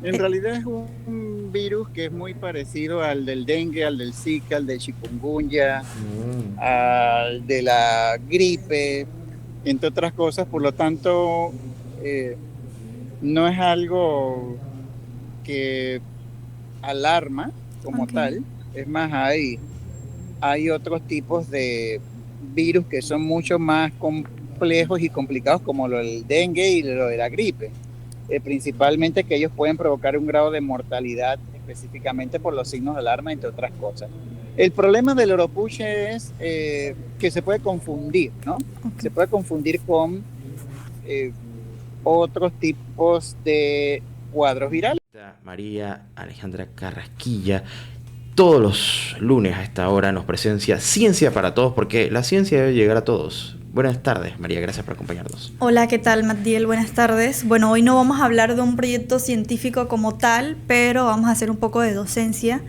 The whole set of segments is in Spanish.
En realidad es un virus que es muy parecido al del dengue, al del Zika, al del chikungunya, Mm, al de la gripe, entre otras cosas. Por lo tanto, eh, no es algo que alarma como Ok. tal. Es más, hay otros tipos de virus que son mucho más complejos y complicados, como lo del dengue y lo de la gripe. Principalmente que ellos pueden provocar un grado de mortalidad específicamente por los signos de alarma, entre otras cosas. El problema del oropuche es que se puede confundir, ¿no? Ok. Se puede confundir con eh, otros tipos de cuadros virales. María Alejandra Carrasquilla, todos los lunes a esta hora nos presencia Ciencia para Todos, porque la ciencia debe llegar a todos. Buenas tardes, María, gracias por acompañarnos. Hola, ¿qué tal, Matiel? Buenas tardes. Bueno, hoy no vamos a hablar de un proyecto científico como tal, pero vamos a hacer un poco de docencia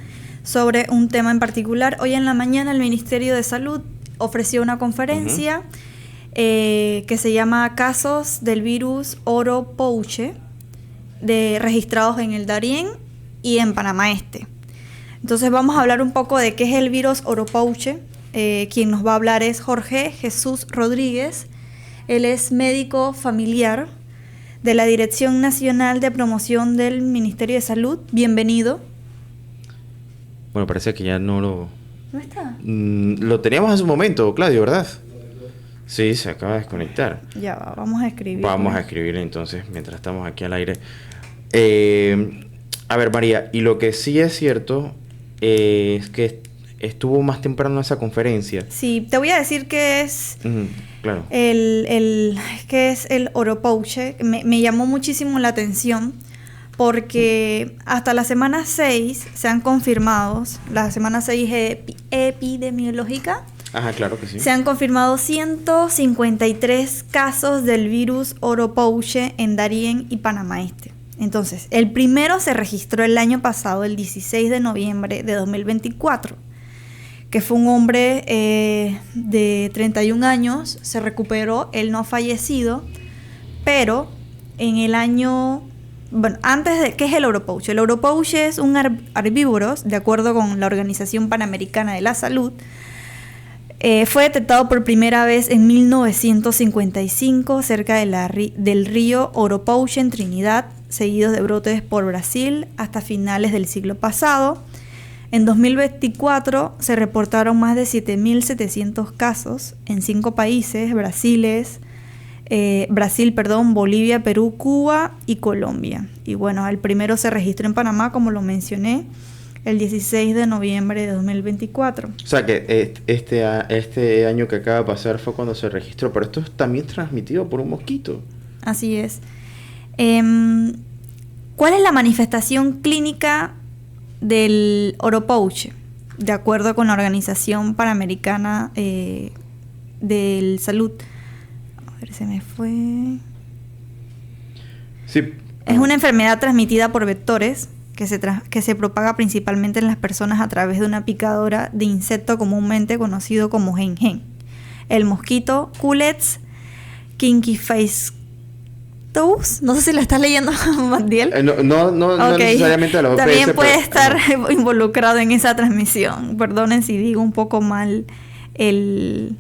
sobre un tema en particular. Hoy en la mañana el Ministerio de Salud ofreció una Ujú. conferencia que se llama Casos del virus Oropouche registrados en el Darién y en Panamá Este. Entonces vamos a hablar un poco de qué es el virus Oropouche. Quien nos va a hablar es Jorge Jesús Rodríguez. Él es médico familiar de la Dirección Nacional de Promoción del Ministerio de Salud. Bienvenido. Bueno, parece que ya no lo... ¿No está? Lo teníamos hace un momento, Claudio, ¿verdad? Sí, se acaba de desconectar. Ya va, vamos a Vamos escribirle. a escribir entonces mientras estamos aquí al aire. Eh, a ver, María, y lo que sí es cierto es que estuvo más temprano en esa conferencia. Sí, te voy a decir que es Ujú, claro. que es el Oropouche. Me llamó muchísimo la atención porque hasta la semana 6 se han confirmado, la semana 6 epidemiológica, Ajá, claro que sí. se han confirmado 153 casos del virus Oropouche en Darién y Panamá Este. Entonces, el primero se registró el año pasado, el 16 de noviembre de 2024, que fue un hombre de 31 años, se recuperó, él no ha fallecido, pero en el año... Bueno, antes de... ¿Qué es el Oropouche? El Oropouche es un herbívoro, de acuerdo con la Organización Panamericana de la Salud. Fue detectado por primera vez en 1955 cerca del río Oropouche en Trinidad, seguidos de brotes por Brasil hasta finales del siglo pasado. En 2024 se reportaron más de 7.700 casos en 5 países, Bolivia, Perú, Cuba y Colombia. Y bueno, el primero se registró en Panamá, como lo mencioné, el 16 de noviembre de 2024. O sea que este año que acaba de pasar fue cuando se registró, pero esto es también transmitido por un mosquito. Así es. Em, ¿Cuál es la manifestación clínica del Oropouche? De acuerdo con la Organización Panamericana de Salud. A ver, se me fue. Sí. Es una enfermedad transmitida por vectores que se propaga principalmente en las personas a través de una picadora de insecto comúnmente conocido como gen-gen. El mosquito Culex quinquefacius. No sé si lo estás leyendo, Mandiel. No Ok. necesariamente a la También OPS, puede pero... estar Ajá. involucrado en esa transmisión. Perdonen si digo un poco mal el,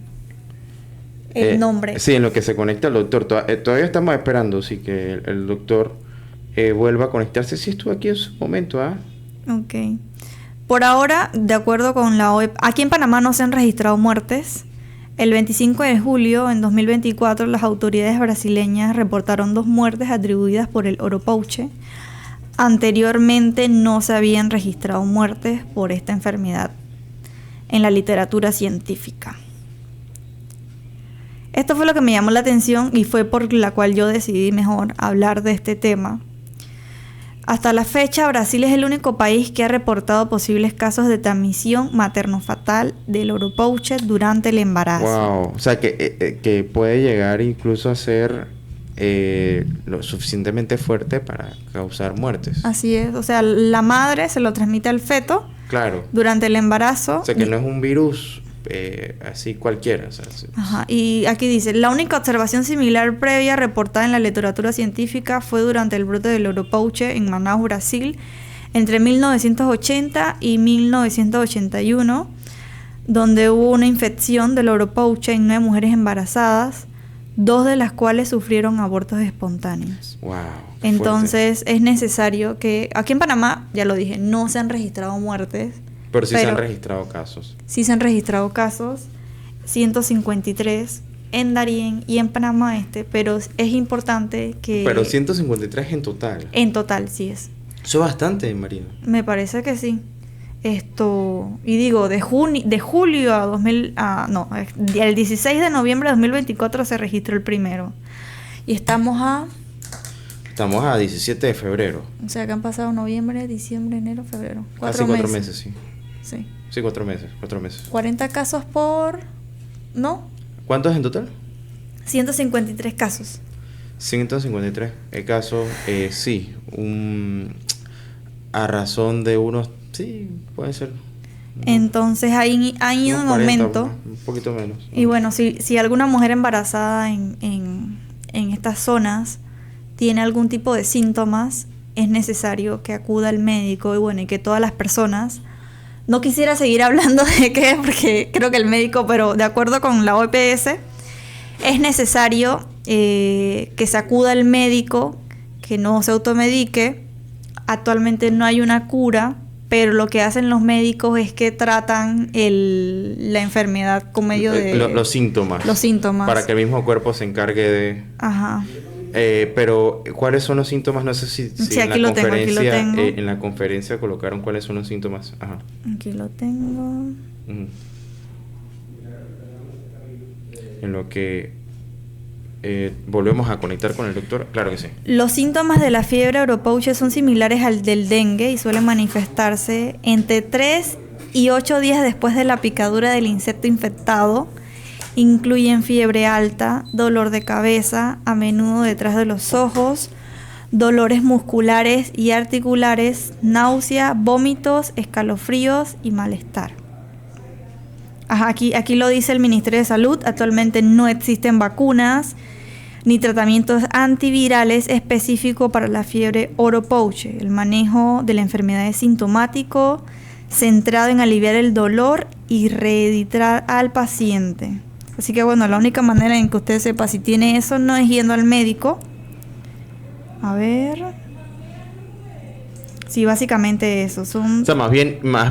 el nombre. Sí, en lo que se conecta el doctor. Todavía estamos esperando, sí, que el doctor vuelva a conectarse. Sí, estuvo aquí en su momento, ¿ah? Ok. Por ahora, de acuerdo con la OEP, aquí en Panamá no se han registrado muertes. El 25 de julio en 2024 las autoridades brasileñas reportaron 2 muertes atribuidas por el Oropouche. Anteriormente no se habían registrado muertes por esta enfermedad en la literatura científica. Esto fue lo que me llamó la atención y fue por la cual yo decidí mejor hablar de este tema. Hasta la fecha, Brasil es el único país que ha reportado posibles casos de transmisión materno-fatal del Oropouche durante el embarazo. Wow. O sea, que puede llegar incluso a ser lo suficientemente fuerte para causar muertes. Así es, o sea, la madre se lo transmite al feto Claro. durante el embarazo. O sea, que no es un virus así cualquiera. O sea, Ajá, y aquí dice, la única observación similar previa reportada en la literatura científica fue durante el brote del oropouche en Manaus, Brasil, entre 1980 y 1981, donde hubo una infección del oropouche en 9 mujeres embarazadas, 2 de las cuales sufrieron abortos espontáneos. Wow. Entonces es necesario que, aquí en Panamá, ya lo dije, no se han registrado muertes. Pero sí se han registrado casos. Sí se han registrado casos, 153 en Darién y en Panamá Este, pero es importante que... Pero 153 en total. En total, sí es. Eso es bastante, María. Me parece que sí. Y digo, de julio a 2000... el 16 de noviembre de 2024 se registró el primero. Y estamos a 17 de febrero. O sea, que han pasado noviembre, diciembre, enero, febrero. 4 meses, sí. Sí. Sí, 4 meses. 40 casos por... ¿No? ¿Cuántos en total? 153 casos. 153 casos, sí. A razón de unos... Sí, puede ser. Entonces han ido en 40, aumento. Un poquito menos. Y bueno, si alguna mujer embarazada en estas zonas tiene algún tipo de síntomas, es necesario que acuda al médico. Y bueno, y que todas las personas... No quisiera seguir hablando de qué, porque creo que el médico, pero de acuerdo con la OPS, es necesario que se acuda al médico, que no se automedique. Actualmente no hay una cura, pero lo que hacen los médicos es que tratan la enfermedad con medio de... Los síntomas. Los síntomas. Para que el mismo cuerpo se encargue de... Ajá. Pero, ¿cuáles son los síntomas? No sé si Sí, en aquí lo tengo. en la conferencia colocaron cuáles son los síntomas. Ajá. Aquí lo tengo. Uh-huh. En lo que volvemos a conectar con el doctor. Claro que sí. Los síntomas de la fiebre oropouche son similares al del dengue y suelen manifestarse entre 3 y 8 días después de la picadura del insecto infectado. Incluyen fiebre alta, dolor de cabeza, a menudo detrás de los ojos, dolores musculares y articulares, náusea, vómitos, escalofríos y malestar. Ajá, aquí lo dice el Ministerio de Salud. Actualmente no existen vacunas ni tratamientos antivirales específicos para la fiebre oropouche. El manejo de la enfermedad es sintomático, centrado en aliviar el dolor y reeditar al paciente. Así que bueno, la única manera en que usted sepa si tiene eso no es yendo al médico. A ver. Sí, básicamente eso. O sea, más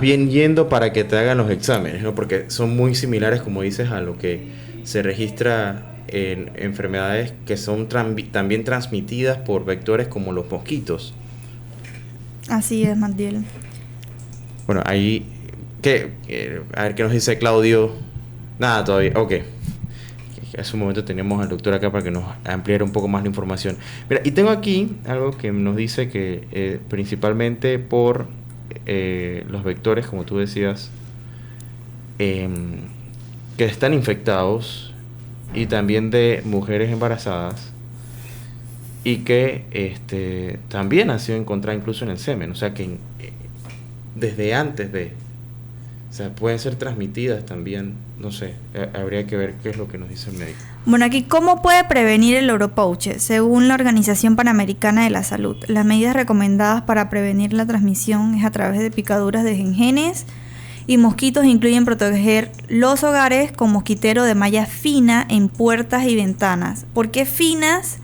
bien yendo para que te hagan los exámenes, ¿no? Porque son muy similares, como dices, a lo que se registra en enfermedades que son también transmitidas por vectores como los mosquitos. Así es, Mandiel. Bueno, ahí... a ver qué nos dice Claudio. Nada todavía, ok. Hace un momento teníamos al doctor acá para que nos ampliara un poco más la información. Mira, y tengo aquí algo que nos dice que principalmente por los vectores, como tú decías, que están infectados, y también de mujeres embarazadas, y que también ha sido encontrada incluso en el semen. O sea que desde antes de... O sea, pueden ser transmitidas también, no sé, habría que ver qué es lo que nos dice el médico. Bueno, aquí, ¿cómo puede prevenir el oropouche? Según la Organización Panamericana de la Salud, las medidas recomendadas para prevenir la transmisión es a través de picaduras de gengenes y mosquitos. Incluyen proteger los hogares con mosquitero de malla fina en puertas y ventanas. ¿Por qué finas?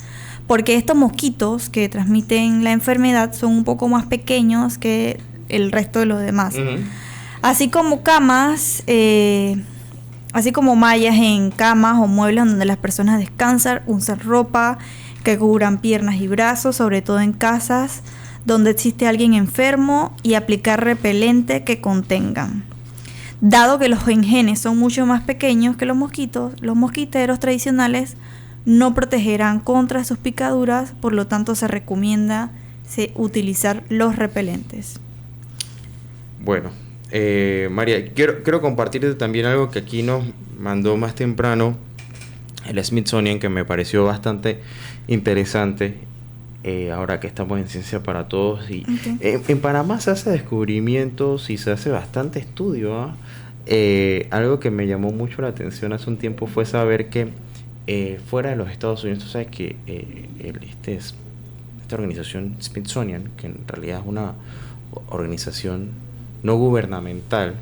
Porque estos mosquitos que transmiten la enfermedad son un poco más pequeños que el resto de los demás. Uh-huh. Así como así como mallas en camas o muebles donde las personas descansan, usar ropa que cubran piernas y brazos, sobre todo en casas donde existe alguien enfermo, y aplicar repelente que contengan. Dado que los gengenes son mucho más pequeños que los mosquitos, los mosquiteros tradicionales no protegerán contra sus picaduras, por lo tanto se recomienda utilizar los repelentes. Bueno. María, quiero compartirte también algo que aquí nos mandó más temprano el Smithsonian, que me pareció bastante interesante, ahora que estamos en Ciencia para Todos. Y okay. En Panamá se hace descubrimientos y se hace bastante estudio algo que me llamó mucho la atención hace un tiempo fue saber que fuera de los Estados Unidos, tú sabes que esta organización Smithsonian, que en realidad es una organización no gubernamental,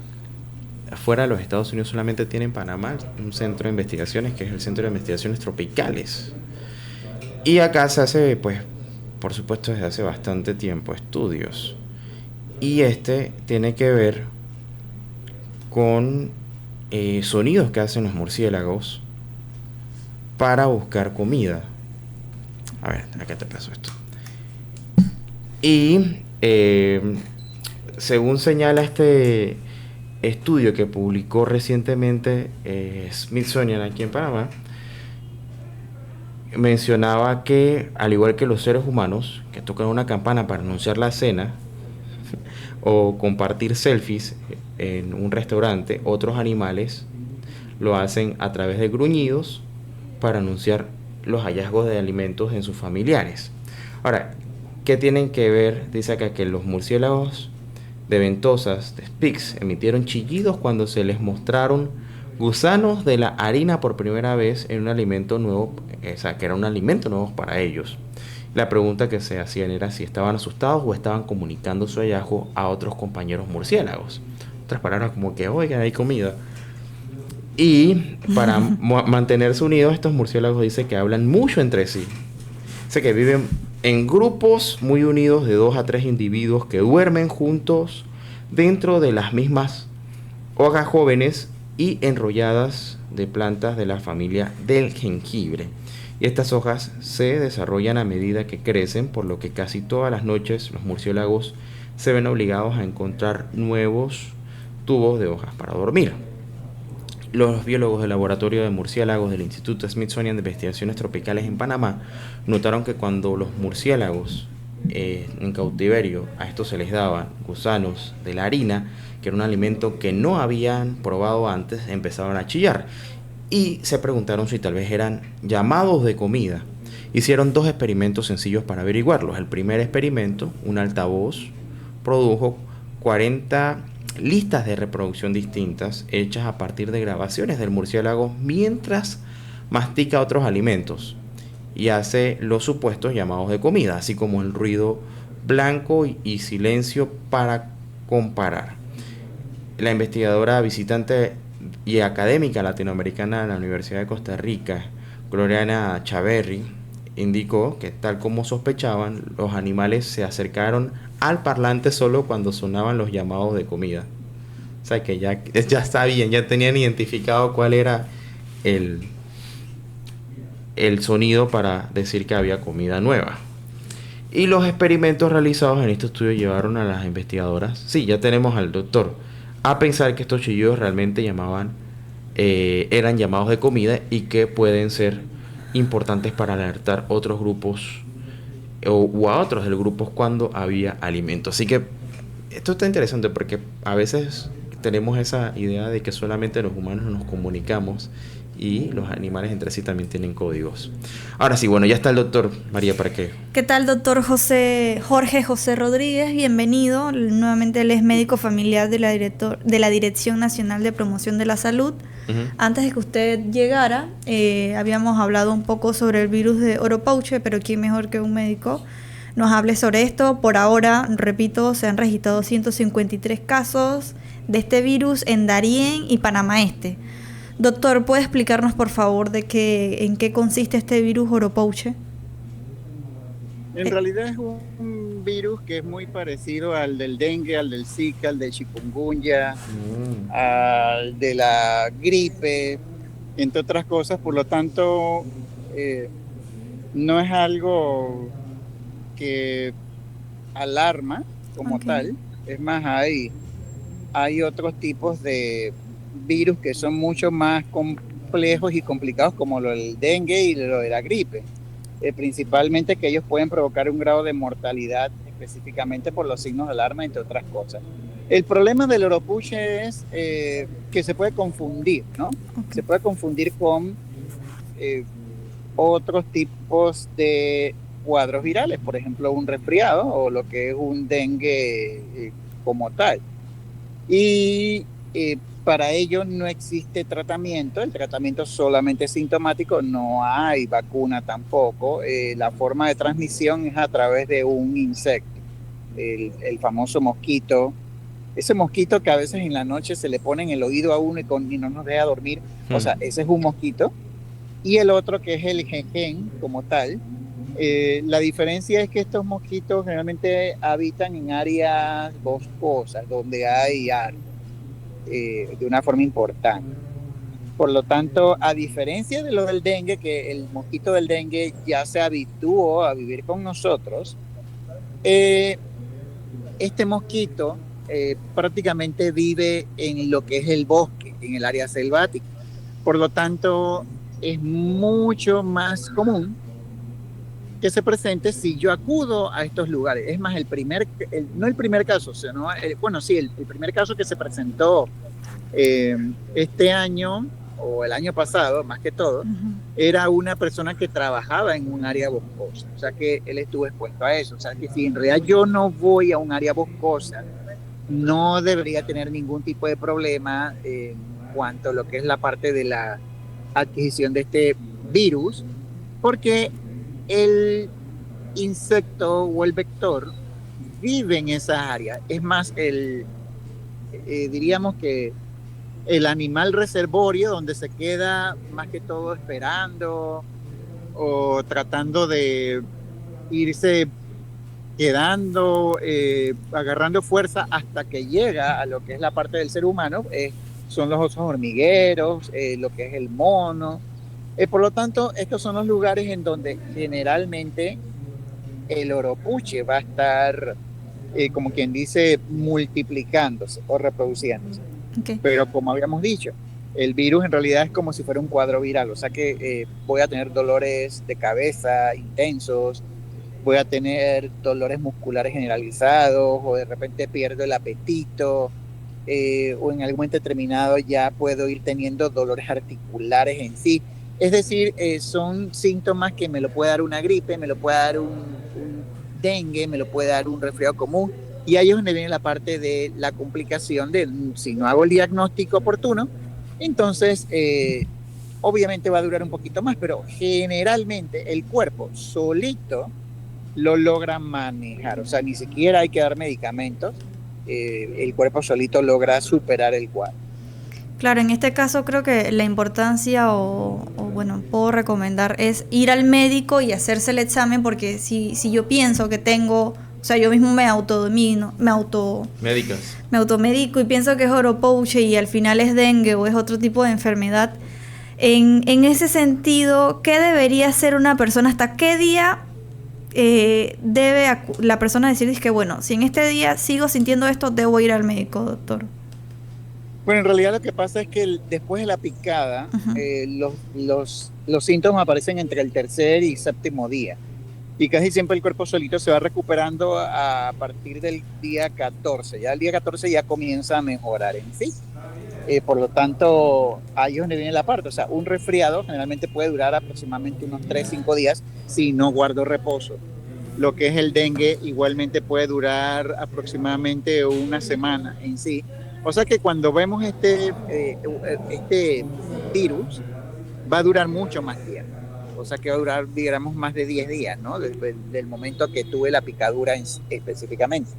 fuera de los Estados Unidos solamente tiene en Panamá un centro de investigaciones que es el Centro de Investigaciones Tropicales. Y acá se hace, pues, por supuesto, desde hace bastante tiempo estudios. Y tiene que ver con sonidos que hacen los murciélagos para buscar comida. A ver, acá te paso esto. Y según señala este estudio que publicó recientemente Smithsonian aquí en Panamá, mencionaba que al igual que los seres humanos que tocan una campana para anunciar la cena o compartir selfies en un restaurante, otros animales lo hacen a través de gruñidos para anunciar los hallazgos de alimentos en sus familiares. Ahora, ¿qué tienen que ver? Dice acá que los murciélagos de ventosas, de Spix, emitieron chillidos cuando se les mostraron gusanos de la harina por primera vez en un alimento nuevo, o sea, que era un alimento nuevo para ellos. La pregunta que se hacían era si estaban asustados o estaban comunicando su hallazgo a otros compañeros murciélagos. Otras palabras como que, oigan, hay comida. Y para mantenerse unidos, estos murciélagos dicen que hablan mucho entre sí. Dice que viven en grupos muy unidos de 2 a 3 individuos que duermen juntos dentro de las mismas hojas jóvenes y enrolladas de plantas de la familia del jengibre. Y estas hojas se desarrollan a medida que crecen, por lo que casi todas las noches los murciélagos se ven obligados a encontrar nuevos tubos de hojas para dormir. Los biólogos del laboratorio de murciélagos del Instituto Smithsonian de Investigaciones Tropicales en Panamá notaron que cuando los murciélagos en cautiverio a estos se les daban gusanos de la harina, que era un alimento que no habían probado antes, empezaban a chillar y se preguntaron si tal vez eran llamados de comida. Hicieron 2 experimentos sencillos para averiguarlos. El primer experimento, un altavoz, produjo 40 listas de reproducción distintas hechas a partir de grabaciones del murciélago mientras mastica otros alimentos y hace los supuestos llamados de comida, así como el ruido blanco y silencio para comparar. La investigadora visitante y académica latinoamericana de la Universidad de Costa Rica, Gloriana Chaverri, indicó que tal como sospechaban, los animales se acercaron al parlante solo cuando sonaban los llamados de comida. O sea que ya sabían, ya tenían identificado cuál era el sonido para decir que había comida nueva. Y los experimentos realizados en este estudio llevaron a las investigadoras, sí, ya tenemos al doctor, a pensar que estos chillidos realmente eran llamados de comida y que pueden ser importantes para alertar otros grupos o a otros del grupo cuando había alimento. Así que esto está interesante porque a veces tenemos esa idea de que solamente los humanos nos comunicamos y los animales entre sí también tienen códigos. Ahora sí, bueno, ya está el doctor María, ¿para qué? ¿Qué tal, doctor Jorge José Rodríguez? Bienvenido. Nuevamente él es médico familiar de la Dirección Nacional de Promoción de la Salud. Uh-huh. Antes de que usted llegara, habíamos hablado un poco sobre el virus de Oropouche, pero ¿quién mejor que un médico nos hable sobre esto? Por ahora, repito, se han registrado 153 casos de este virus en Darién y Panamá Este. Doctor, ¿puede explicarnos por favor en qué consiste este virus Oropouche? En realidad es un virus que es muy parecido al del dengue, al del Zika, al del chikungunya, al de la gripe, entre otras cosas. Por lo tanto, no es algo que alarma como tal. Es más, hay otros tipos de virus que son mucho más complejos y complicados, como lo del dengue y lo de la gripe. Principalmente que ellos pueden provocar un grado de mortalidad específicamente por los signos de alarma, entre otras cosas. El problema del Oropouche es que se puede confundir, ¿no? Okay. Se puede confundir con otros tipos de cuadros virales, por ejemplo, un resfriado o lo que es un dengue como tal. Y Para ello no existe tratamiento, el tratamiento solamente es sintomático, no hay vacuna tampoco. La forma de transmisión es a través de un insecto, el famoso mosquito. Ese mosquito que a veces en la noche se le pone en el oído a uno y no nos deja dormir, o sea, ese es un mosquito. Y el otro que es el jejen como tal. La diferencia es que estos mosquitos generalmente habitan en áreas boscosas, donde hay árboles, de una forma importante. Por lo tanto, a diferencia de lo del dengue, que el mosquito del dengue ya se habituó a vivir con nosotros, este mosquito prácticamente vive en lo que es el bosque, en el área selvática. Por lo tanto, es mucho más común que se presente si yo acudo a estos lugares. Es más, no el primer caso, sino, bueno, sí, el primer caso que se presentó este año o el año pasado, más que todo, era una persona que trabajaba en un área boscosa, o sea que él estuvo expuesto a eso, o sea que si en realidad yo no voy a un área boscosa, no debería tener ningún tipo de problema en cuanto a lo que es la parte de la adquisición de este virus, porque el insecto o el vector vive en esas áreas. Es más, diríamos que el animal reservorio donde se queda más que todo esperando o tratando de irse quedando, agarrando fuerza hasta que llega a lo que es la parte del ser humano, son los osos hormigueros, lo que es el mono. Por lo tanto, estos son los lugares en donde generalmente el oropuche va a estar, como quien dice, multiplicándose o reproduciéndose. Okay. Pero como habíamos dicho, el virus en realidad es como si fuera un cuadro viral, o sea que voy a tener dolores de cabeza intensos, voy a tener dolores musculares generalizados, o de repente pierdo el apetito, o en algún momento determinado ya puedo ir teniendo dolores articulares en sí. Es decir, son síntomas que me lo puede dar una gripe, me lo puede dar un dengue, me lo puede dar un resfriado común, y ahí es donde viene la parte de la complicación de si no hago el diagnóstico oportuno, entonces obviamente va a durar un poquito más, pero generalmente el cuerpo solito lo logra manejar, o sea, ni siquiera hay que dar medicamentos, el cuerpo solito logra superar el cuadro. Claro, en este caso creo que la importancia o bueno, puedo recomendar es ir al médico y hacerse el examen, porque si yo pienso que tengo, o sea, yo mismo me automedico y pienso que es oropouche y al final es dengue o es otro tipo de enfermedad. En ese sentido, ¿qué debería hacer una persona? ¿Hasta qué día debe la persona decir que, bueno, si en este día sigo sintiendo esto, debo ir al médico, doctor? Bueno, en realidad lo que pasa es que después de la picada, los síntomas aparecen entre el tercer y séptimo día. Y casi siempre el cuerpo solito se va recuperando a partir del día 14. Ya el día 14 ya comienza a mejorar en sí. Por lo tanto, ahí es donde viene la parte. O sea, un resfriado generalmente puede durar aproximadamente unos 3-5 días si no guardo reposo. Lo que es el dengue igualmente puede durar aproximadamente una semana en sí. O sea que cuando vemos este virus, va a durar mucho más tiempo. O sea que va a durar, digamos, más de 10 días, ¿no? Del momento que tuve la picadura específicamente.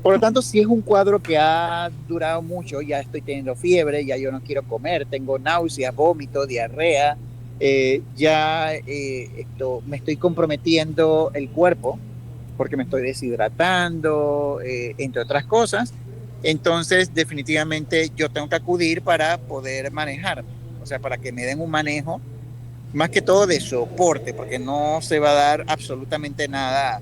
Por lo tanto, si es un cuadro que ha durado mucho, ya estoy teniendo fiebre, ya yo no quiero comer, tengo náuseas, vómito, diarrea, me estoy comprometiendo el cuerpo porque me estoy deshidratando, entre otras cosas. Entonces, definitivamente yo tengo que acudir para poder manejar, o sea, para que me den un manejo, más que todo de soporte, porque no se va a dar absolutamente nada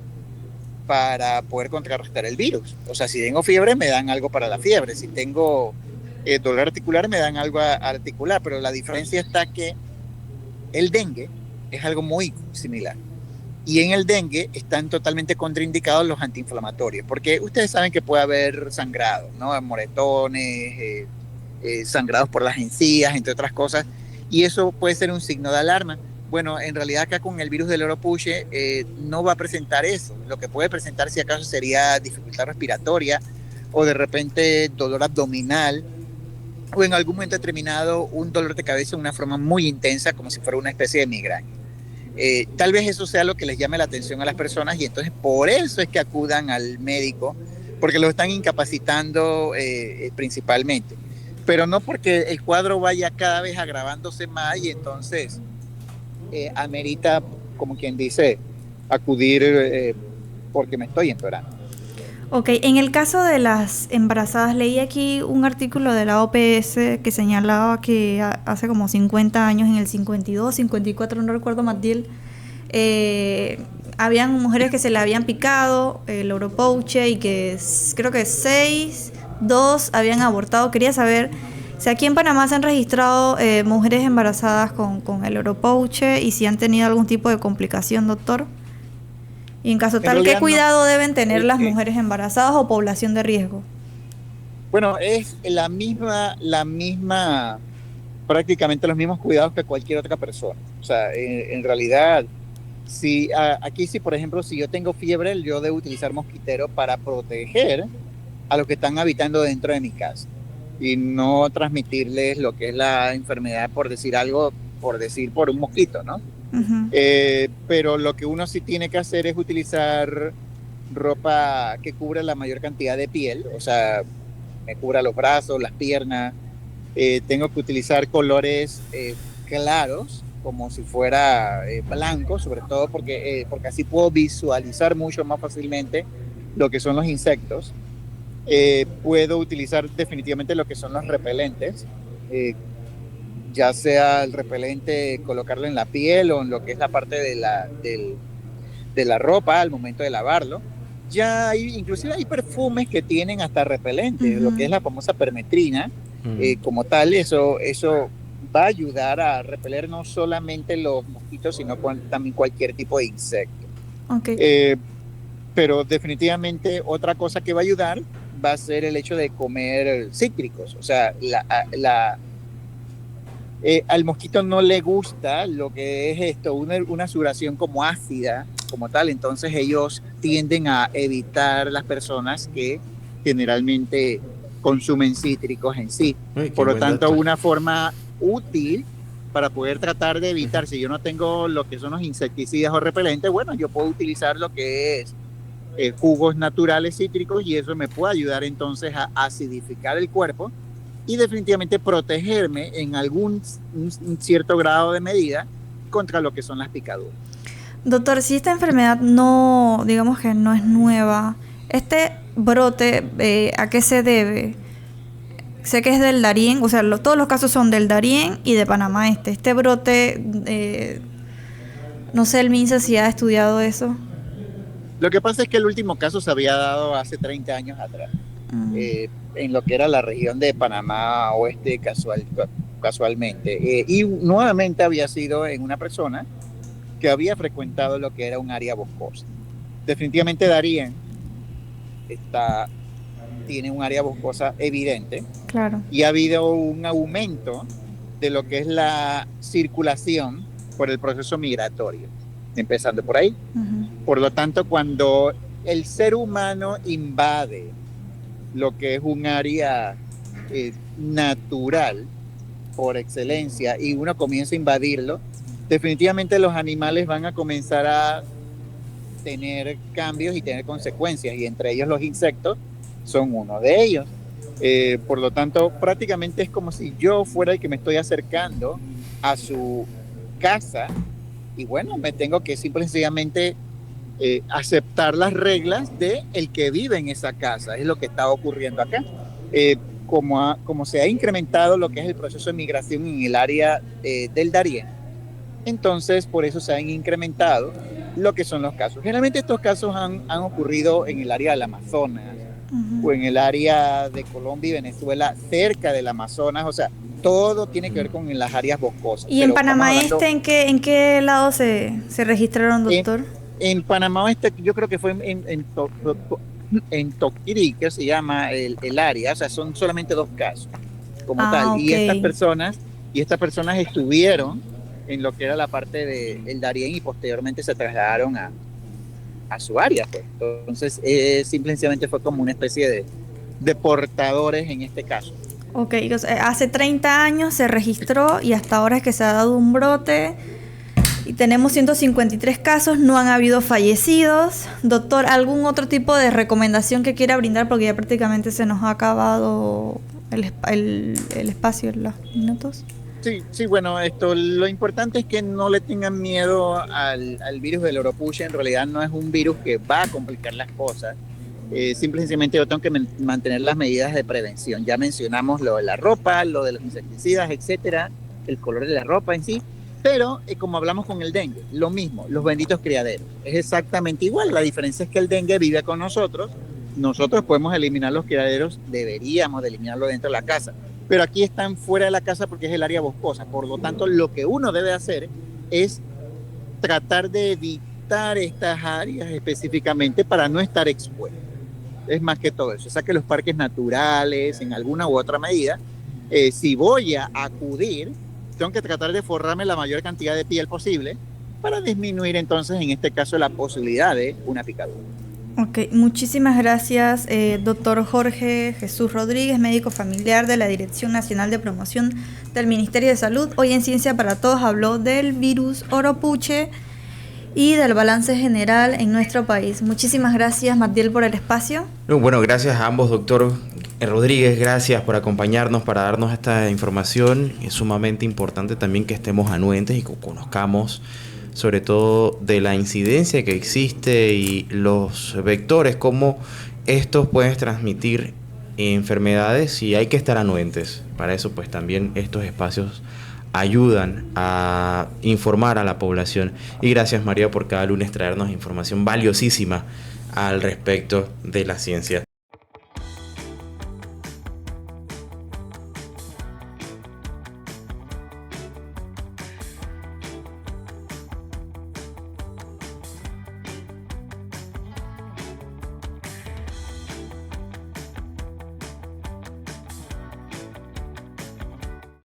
para poder contrarrestar el virus. O sea, si tengo fiebre, me dan algo para la fiebre. Si tengo dolor articular, me dan algo articular. Pero la diferencia está que el dengue es algo muy similar. Y en el dengue están totalmente contraindicados los antiinflamatorios, porque ustedes saben que puede haber sangrado, ¿no? Moretones, sangrados por las encías, entre otras cosas, y eso puede ser un signo de alarma. Bueno, en realidad acá con el virus del oropouche no va a presentar eso. Lo que puede presentar si acaso sería dificultad respiratoria o de repente dolor abdominal, o en algún momento determinado un dolor de cabeza de una forma muy intensa, como si fuera una especie de migraña. Tal vez eso sea lo que les llame la atención a las personas y entonces por eso es que acudan al médico, porque lo están incapacitando principalmente, pero no porque el cuadro vaya cada vez agravándose más y entonces amerita, como quien dice, acudir porque me estoy empeorando. Ok, en el caso de las embarazadas, leí aquí un artículo de la OPS que señalaba que hace como 50 años, en el 52, 54, no recuerdo, Matiel, habían mujeres que se le habían picado el oropouche y que creo que 6, 2 habían abortado. Quería saber si aquí en Panamá se han registrado mujeres embarazadas con el oropouche y si han tenido algún tipo de complicación, doctor. Y en caso tal, ¿qué cuidado deben tener las mujeres embarazadas o población de riesgo? Bueno, es la misma, prácticamente los mismos cuidados que cualquier otra persona. O sea, en realidad, si aquí sí, por ejemplo, si yo tengo fiebre, yo debo utilizar mosquitero para proteger a los que están habitando dentro de mi casa y no transmitirles lo que es la enfermedad, por decir algo, por un mosquito, ¿no? Uh-huh. Pero lo que uno sí tiene que hacer es utilizar ropa que cubra la mayor cantidad de piel, o sea, me cubra los brazos, las piernas. Tengo que utilizar colores claros, como si fuera blanco, sobre todo porque así puedo visualizar mucho más fácilmente lo que son los insectos. Puedo utilizar definitivamente lo que son los repelentes, ya sea el repelente colocarlo en la piel o en lo que es la parte de la ropa al momento de lavarlo. Ya hay, inclusive hay perfumes que tienen hasta repelente, lo que es la famosa permetrina, como tal, eso va a ayudar a repeler no solamente los mosquitos, sino también cualquier tipo de insecto. Okay. Pero definitivamente otra cosa que va a ayudar va a ser el hecho de comer cítricos, o sea, al mosquito no le gusta lo que es esto, una sudoración como ácida, como tal, entonces ellos tienden a evitar las personas que generalmente consumen cítricos en sí. Por lo tanto, una forma útil para poder tratar de evitar, si yo no tengo lo que son los insecticidas o repelentes, bueno, yo puedo utilizar lo que es jugos naturales cítricos y eso me puede ayudar entonces a acidificar el cuerpo y definitivamente protegerme en un cierto grado de medida contra lo que son las picaduras. Doctor, si esta enfermedad no, digamos que no es nueva, este brote, ¿a qué se debe? Sé que es del Darién, o sea, todos los casos son del Darién y de Panamá Este. Este brote, no sé el MINSA si ha estudiado eso. Lo que pasa es que el último caso se había dado hace 30 años atrás. En lo que era la región de Panamá Oeste casualmente. Y nuevamente había sido en una persona que había frecuentado lo que era un área boscosa. Definitivamente Darién tiene un área boscosa evidente. Claro. Y ha habido un aumento de lo que es la circulación por el proceso migratorio, empezando por ahí. Uh-huh. Por lo tanto, cuando el ser humano invade lo que es un área natural por excelencia y uno comienza a invadirlo, definitivamente los animales van a comenzar a tener cambios y tener consecuencias, y entre ellos los insectos son uno de ellos. Por lo tanto, prácticamente es como si yo fuera el que me estoy acercando a su casa y bueno, me tengo que simple y sencillamente aceptar las reglas de el que vive en esa casa. Es lo que está ocurriendo acá. Como se ha incrementado lo que es el proceso de migración en el área del Darién, entonces por eso se han incrementado lo que son los casos. Generalmente estos casos han ocurrido en el área del Amazonas, uh-huh, o en el área de Colombia y Venezuela, cerca del Amazonas, o sea, todo tiene que ver con las áreas boscosas. ¿Y en Panamá Este en qué lado se registraron, doctor? En Panamá Este yo creo que fue en Toquiri, que se llama el área, o sea, son solamente 2 casos como tal. Okay. Y estas personas estuvieron en lo que era la parte del Darién y posteriormente se trasladaron a su área, pues. Entonces simplemente fue como una especie de portadores en este caso. Ok, o sea, hace 30 años se registró y hasta ahora es que se ha dado un brote y tenemos 153 casos, no han habido fallecidos. Doctor, ¿algún otro tipo de recomendación que quiera brindar? Porque ya prácticamente se nos ha acabado el espacio, los minutos. Sí, bueno, lo importante es que no le tengan miedo al virus del Oropouche. En realidad no es un virus que va a complicar las cosas. Simplemente yo tengo que mantener las medidas de prevención. Ya mencionamos lo de la ropa, lo de los insecticidas, etcétera, el color de la ropa en sí. Pero como hablamos con el dengue, lo mismo, los benditos criaderos. Es exactamente igual. La diferencia es que el dengue vive con nosotros. Nosotros podemos eliminar los criaderos, deberíamos de eliminarlo dentro de la casa. Pero aquí están fuera de la casa porque es el área boscosa. Por lo tanto, lo que uno debe hacer es tratar de evitar estas áreas específicamente para no estar expuesto. Es más que todo eso. O sea que los parques naturales, en alguna u otra medida, si voy a acudir, tengo que tratar de forrarme la mayor cantidad de piel posible para disminuir entonces, en este caso, la posibilidad de una picadura. Ok, muchísimas gracias, doctor Jorge Jesús Rodríguez, médico familiar de la Dirección Nacional de Promoción del Ministerio de Salud. Hoy en Ciencia para Todos habló del virus Oropouche y del balance general en nuestro país. Muchísimas gracias, Martiel, por el espacio. Bueno, gracias a ambos, doctor Rodríguez, gracias por acompañarnos para darnos esta información. Es sumamente importante también que estemos anuentes y que conozcamos sobre todo de la incidencia que existe y los vectores, cómo estos pueden transmitir enfermedades, y hay que estar anuentes. Para eso pues también estos espacios ayudan a informar a la población. Y gracias, María, por cada lunes traernos información valiosísima al respecto de la ciencia.